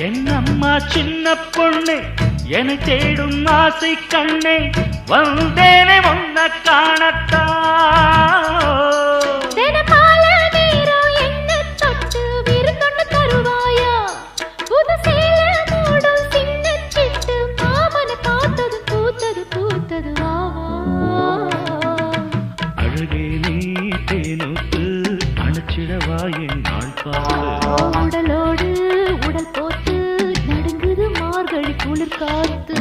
என்னம்மா சின்ன பொண்ணு என்னை தேடும் ஆசை கண்ணே வந்தேனே உன்ன காணத்தான் அழகே நீ தேனூத்து அணைச்சிடவா என் நாள் பார்த்து உடலோடு உடல் போட்டு நடுங்குது மார்கழி குளிர் காத்து